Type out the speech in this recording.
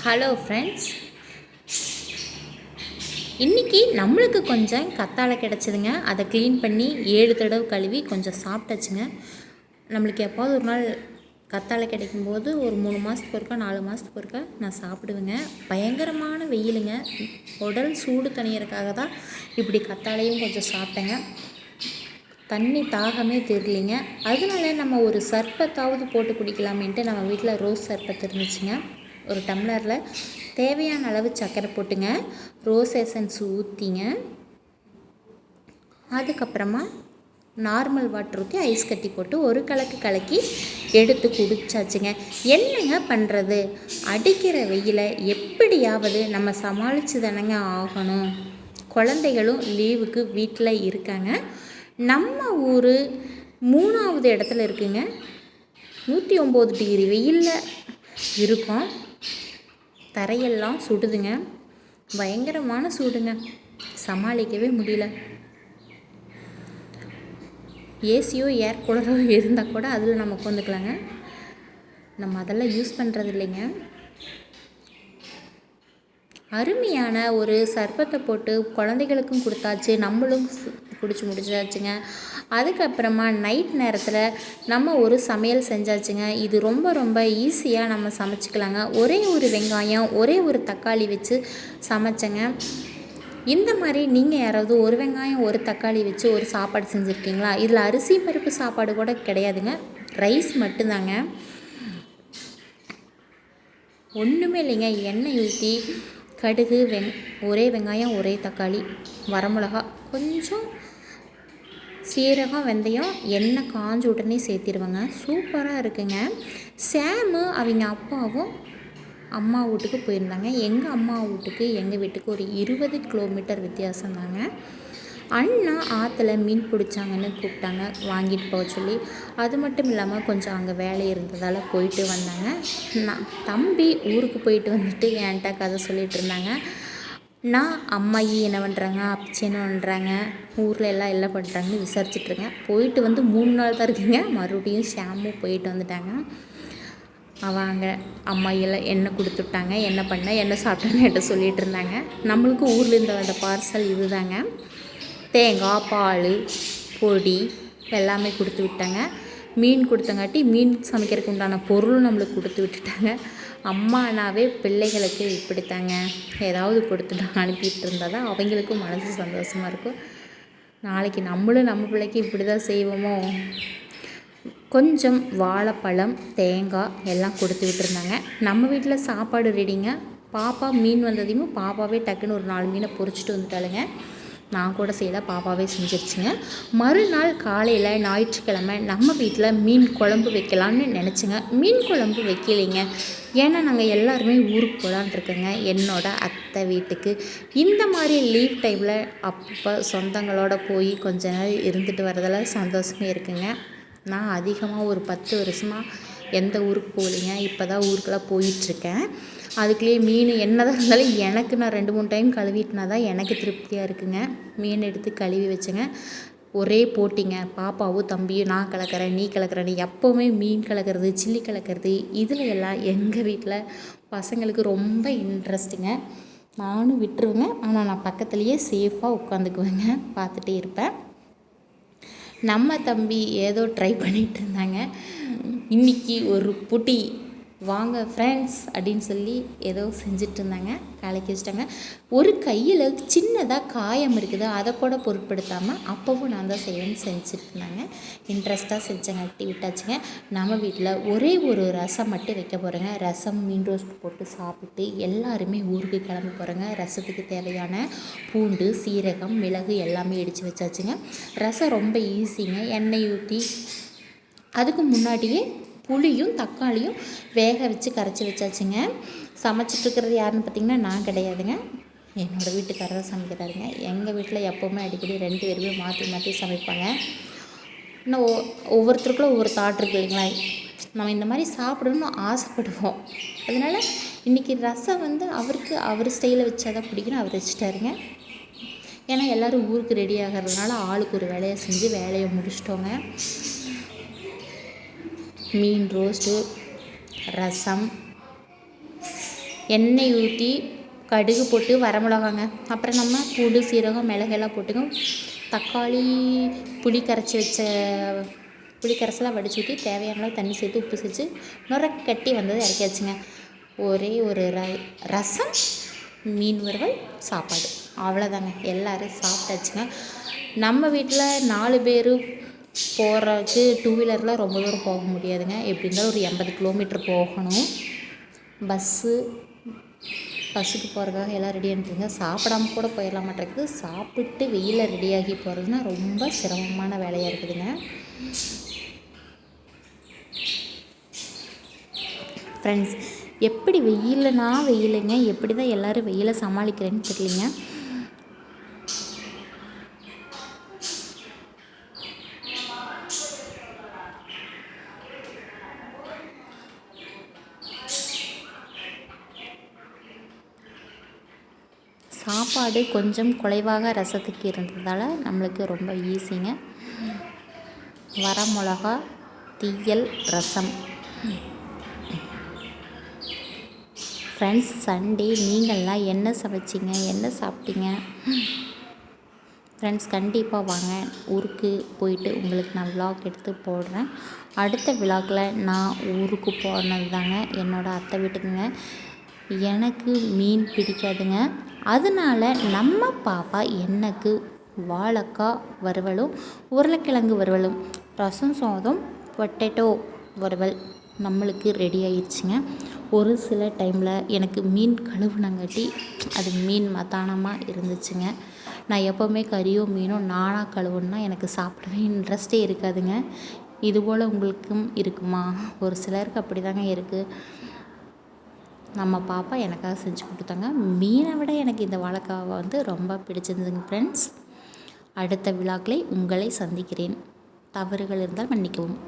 Hello friends, இன்றைக்கி நம்மளுக்கு கொஞ்சம் கத்தாழை கிடச்சிதுங்க. அதை க்ளீன் பண்ணி 7 தடவை கழுவி கொஞ்சம் சாப்பிட்டாச்சுங்க. நம்மளுக்கு எப்போது ஒரு நாள் கத்தாழை கிடைக்கும்போது ஒரு 3 மாதத்துக்கு ஒருக்கா 4 மாதத்துக்கு ஒருக்கா நான் சாப்பிடுவேங்க. பயங்கரமான வெயிலுங்க, உடல் சூடு தணியறதுக்காக தான் இப்படி கத்தாழையும் கொஞ்சம் சாப்பிட்டேங்க. தண்ணி தாகமே தெரியலிங்க. அதனால நம்ம ஒரு சர்பத்தாவது போட்டு குடிக்கலாமேன்ட்டு நம்ம வீட்டில் ரோஸ் சர்பத் இருந்துச்சுங்க. ஒரு டம்ளரில் தேவையான அளவு சர்க்கரை போட்டுங்க, ரோஸ் எசன்ஸ் ஊற்றிங்க, அதுக்கப்புறமா நார்மல் வாட்டர் ஊற்றி ஐஸ் கட்டி போட்டு ஒரு கலக்கி எடுத்து குடிச்சாச்சுங்க. என்னங்க பண்ணுறது, அடிக்கிற வெயிலை எப்படியாவது நம்ம சமாளித்து தானங்க ஆகணும். குழந்தைகளும் லீவுக்கு வீட்டில் இருக்காங்க. நம்ம ஊர் 3வது இடத்துல இருக்குங்க. 109 டிகிரி வெயிலில் இருக்கும். தரையெல்லாம் சுடுதுங்க, பயங்கரமான சூடுங்க, சமாளிக்கவே முடியல. ஏசியோ ஏர் கூலரோ இருந்தால் கூட அதில் நம்ம உட்காந்துக்கலாங்க. நம்ம அதெல்லாம் யூஸ் பண்ணுறது இல்லைங்க. அருமையான ஒரு சர்பத்தை போட்டு குழந்தைகளுக்கும் கொடுத்தாச்சு, நம்மளும் குடிச்சு முடிச்சாச்சுங்க. அதுக்கப்புறமா நைட் நேரத்தில் நம்ம ஒரு சமையல் செஞ்சாச்சுங்க. இது ரொம்ப ஈஸியாக நம்ம சமைச்சிக்கலாங்க. ஒரே ஒரு வெங்காயம், ஒரே ஒரு தக்காளி வச்சு சமைச்சேங்க. இந்த மாதிரி நீங்கள் யாராவது ஒரு வெங்காயம் ஒரு தக்காளி வச்சு ஒரு சாப்பாடு செஞ்சுருக்கீங்களா? இதில் அரிசி பருப்பு சாப்பாடு கூட கிடையாதுங்க, ரைஸ் மட்டும்தாங்க. ஒன்றுமே இல்லைங்க. எண்ணெய் ஊற்றி கடுகு, ஒரே வெங்காயம், ஒரே தக்காளி, வரமிளகா, கொஞ்சம் சீரகம், வெந்தயம், எண்ணெய் காஞ்ச உடனே சேர்த்திடுவேங்க. சூப்பராக இருக்குங்க. சாமு அவங்க அப்பாவும் அம்மா வீட்டுக்கு போயிருந்தாங்க. எங்கள் அம்மா வீட்டுக்கு எங்கள் வீட்டுக்கு ஒரு 20 கிலோமீட்டர் வித்தியாசம் தாங்க. அண்ணா ஆற்றுல மீன் பிடிச்சாங்கன்னு கூப்பிட்டாங்க, வாங்கிட்டு போக சொல்லி. அது மட்டும் இல்லாமல் கொஞ்சம் அங்கே வேலை இருந்ததால் போயிட்டு வந்தாங்க. நான் தம்பி ஊருக்கு போயிட்டு வந்துட்டு என்கிட்ட கதை சொல்லிகிட்டு இருந்தாங்க. நான் அம்மாயி என்ன பண்ணுறாங்க, அப்பச்சி என்ன பண்ணுறாங்க, ஊரில் எல்லாம் என்ன பண்ணுறாங்கன்னு விசாரிச்சுட்ருக்கேன். போயிட்டு வந்து 3 நாள் தான் இருக்குங்க. மறுபடியும் ஷாமும் போயிட்டு வந்துட்டாங்க. அவங்க அம்மாயெல்லாம் எண்ணெய் கொடுத்துட்டாங்க, என்ன பண்ண என்ன சாப்பிட்டேன்னு என்கிட்ட சொல்லிகிட்டு இருந்தாங்க. நம்மளுக்கு ஊரில் இருந்த அந்த பார்சல் இது தாங்க. தேங்காய், பால், பொடி எல்லாமே கொடுத்து விட்டாங்க. மீன் கொடுத்தங்காட்டி மீன் சமைக்கிறதுக்கு உண்டான பொருளும் நம்மளுக்கு கொடுத்து விட்டுட்டாங்க. அம்மானாவே பிள்ளைகளுக்கு இப்படித்தாங்க, ஏதாவது கொடுத்துட்டு அனுப்பிட்டு இருந்தால் தான் அவங்களுக்கும் மனசு சந்தோஷமாக இருக்கும். நாளைக்கு நம்மளும் நம்ம பிள்ளைக்கு இப்படி தான் செய்வோமோ. கொஞ்சம் வாழைப்பழம், தேங்காய் எல்லாம் கொடுத்து விட்டுருந்தாங்க. நம்ம வீட்டில் சாப்பாடு ரெடிங்க. பாப்பா மீன் வந்ததையும் பாப்பாவே டக்குன்னு ஒரு 4 மீனை பொரிச்சிட்டு வந்துட்டாளுங்க. நான் கூட செய்யலை, பாப்பாவே செஞ்சிருச்சுங்க. மறுநாள் காலையில் ஞாயிற்றுக்கிழமை நம்ம வீட்டில் மீன் குழம்பு வைக்கலான்னு நினச்சிங்க. மீன் குழம்பு வைக்கலைங்க, ஏன்னா நாங்கள் எல்லாருமே ஊருக்கு போகலான் இருக்கோங்க, என்னோடய அத்தை வீட்டுக்கு. இந்த மாதிரி லீவ் டைமில் அப்போ சொந்தங்களோட போய் கொஞ்ச நாள் இருந்துட்டு வரதில் சந்தோஷமே இருக்குங்க. நான் அதிகமாக ஒரு 10 வருஷமாக எந்த ஊருக்கு போகலைங்க. இப்போ தான் ஊருக்கெல்லாம் போயிட்டுருக்கேன். அதுக்குள்ளேயே மீன் என்ன தான் இருந்தாலும் எனக்கு நான் 2-3 டைம் கழுவிட்டினா தான் எனக்கு திருப்தியாக இருக்குங்க. மீன் எடுத்து கழுவி வச்சுங்க. ஒரே போட்டிங்க, பாப்பாவும் தம்பியும் நான் கலக்கிறேன் நீ கலக்கிறேன்னு. எப்போவுமே மீன் கலக்கிறது, சில்லி கலக்கிறது, இதில் எல்லாம் எங்கள் வீட்டில் பசங்களுக்கு ரொம்ப இன்ட்ரெஸ்ட்டுங்க. நானும் விட்டுருவேங்க, ஆனால் நான் பக்கத்துலேயே சேஃபாக உட்காந்துக்குவேங்க, பார்த்துட்டே இருப்பேன். நம்ம தம்பி ஏதோ ட்ரை பண்ணிகிட்டு இருந்தாங்க. இன்றைக்கி ஒரு புட்டி வாங்க ஃப்ரெண்ட்ஸ் அப்படின்னு சொல்லி ஏதோ செஞ்சுட்டு இருந்தாங்க. கலக்கி வச்சுட்டாங்க. ஒரு கையில் சின்னதாக காயம் இருக்குது, அதை கூட பொருட்படுத்தாமல் அப்போவும் நான் தான் செய்வேன்னு செஞ்சுட்டு இருந்தாங்க. இன்ட்ரெஸ்ட்டாக செஞ்சங்காட்டி விட்டாச்சுங்க. நம்ம வீட்டில் ஒரே ஒரு ரசம் மட்டும் வைக்க போகிறேங்க. ரசம், மீன் ரோஸ்ட் போட்டு சாப்பிட்டு எல்லாருமே ஊருக்கு கிளம்ப போகிறேங்க. ரசத்துக்கு தேவையான பூண்டு, சீரகம், மிளகு எல்லாமே இடித்து வச்சாச்சுங்க. ரசம் ரொம்ப ஈஸிங்க. எண்ணெய் ஊற்றி அதுக்கு முன்னாடியே புளியும் தக்காளியும் வேக வச்சு கரைச்சி வச்சாச்சுங்க. சமைச்சிட்ருக்கிறது யாருன்னு பார்த்திங்கன்னா நான் கிடையாதுங்க, என்னோடய வீட்டுக்காரர் தான் சமைக்கிறாருங்க. எங்கள் வீட்டில் எப்போவுமே அடிக்கடி 2 பேருமே மாற்றி சமைப்பாங்க. இன்னும் ஒவ்வொருத்தருக்குள்ள ஒவ்வொரு தாட் இருக்குது இல்லைங்களா, நம்ம இந்த மாதிரி சாப்பிடணும்னு ஆசைப்படுவோம். அதனால் இன்றைக்கி ரசம் வந்து அவருக்கு அவர் ஸ்டைலில் வச்சா தான் பிடிக்கணும், அவர் வச்சுட்டாருங்க. ஏன்னா எல்லோரும் ஊருக்கு ரெடி ஆகிறதுனால ஆளுக்கு ஒரு வேலையை செஞ்சு வேலையை முடிச்சிட்டோங்க. மீன் ரோஸ்ட்டு, ரசம், எண்ணெய் ஊற்றி கடுகு போட்டு வரமிளகாங்க, அப்புறம் நம்ம பூண்டு சீரகம் மிளகெல்லாம் போட்டுங்க, தக்காளி புளி கரைசலாக வடிச்சு ஊற்றி தேவையான அளவு தண்ணி சேர்த்து உப்பு சேர்த்து நுரக்கட்டி வந்தது இறக்கியாச்சுங்க. ஒரே ஒரு ரசம், மீன் வறுவல், சாப்பாடு, அவ்வளோதாங்க. எல்லோரும் சாப்பிட்டாச்சுங்க. நம்ம வீட்டில் 4 பேர் போகிறதுக்கு 2 வீலரில் ரொம்ப தூரம் போக முடியாதுங்க. எப்படி இருந்தாலும் ஒரு 80 கிலோமீட்டர் போகணும். பஸ்ஸுக்கு போகிறதுக்காக எல்லாம் ரெடி ஆகிட்டுருங்க. சாப்பிடாம கூட போயிடலாம் மாட்டேங்குது. சாப்பிட்டு வெயிலில் ரெடியாகி போகிறதுனா ரொம்ப சிரமமான வேலையாக இருக்குதுங்க. ஃப்ரெண்ட்ஸ், எப்படி வெயிலுங்க, எப்படி தான் எல்லோரும் வெயிலை சமாளிக்கிறேன்னு தெரியலைங்க. சாப்பாடு கொஞ்சம் குறைவாக ரசத்துக்கு இருந்ததால் நம்மளுக்கு ரொம்ப ஈஸிங்க. வரமிளகா, தீயல், ரசம். ஃப்ரெண்ட்ஸ், சண்டே நீங்கள்லாம் என்ன சமைச்சிங்க, என்ன சாப்பிட்டீங்க? ஃப்ரெண்ட்ஸ், கண்டிப்பாக வாங்க, ஊருக்கு போயிட்டு உங்களுக்கு நான் விலாக் எடுத்து போடுறேன். அடுத்த விலாகில் நான் ஊருக்கு போனது தாங்க, என்னோடய அத்தை வீட்டுக்குங்க. எனக்கு மீன் பிடிக்காதுங்க. அதனால் நம்ம பாப்பா எனக்கு வாழைக்காய் வறுவலும் உருளைக்கிழங்கு வறுவலும் ரசம் சாதம் பொட்டேட்டோ வறுவல் நம்மளுக்கு ரெடி ஆயிடுச்சுங்க. ஒரு சில டைமில் எனக்கு மீன் கழுவுனங்காட்டி அது மீன் மத்தானமாக இருந்துச்சுங்க. நான் எப்போவுமே கறியோ மீனோ நானாக கழுவுன்னா எனக்கு சாப்பிடவே இன்ட்ரெஸ்டே இருக்காதுங்க. இதுபோல் உங்களுக்கும் இருக்குமா? ஒரு சிலருக்கு அப்படி தாங்க இருக்குது. நம்ம பாப்பா எனக்காக செஞ்சு கொடுத்தாங்க. மீனை விட எனக்கு இந்த வாழைக்காவை ரொம்ப பிடிச்சிருந்துங்க. ஃப்ரெண்ட்ஸ், அடுத்த விழாக்களை உங்களை சந்திக்கிறேன். தவறுகள் இருந்தால் மன்னிக்கவும்.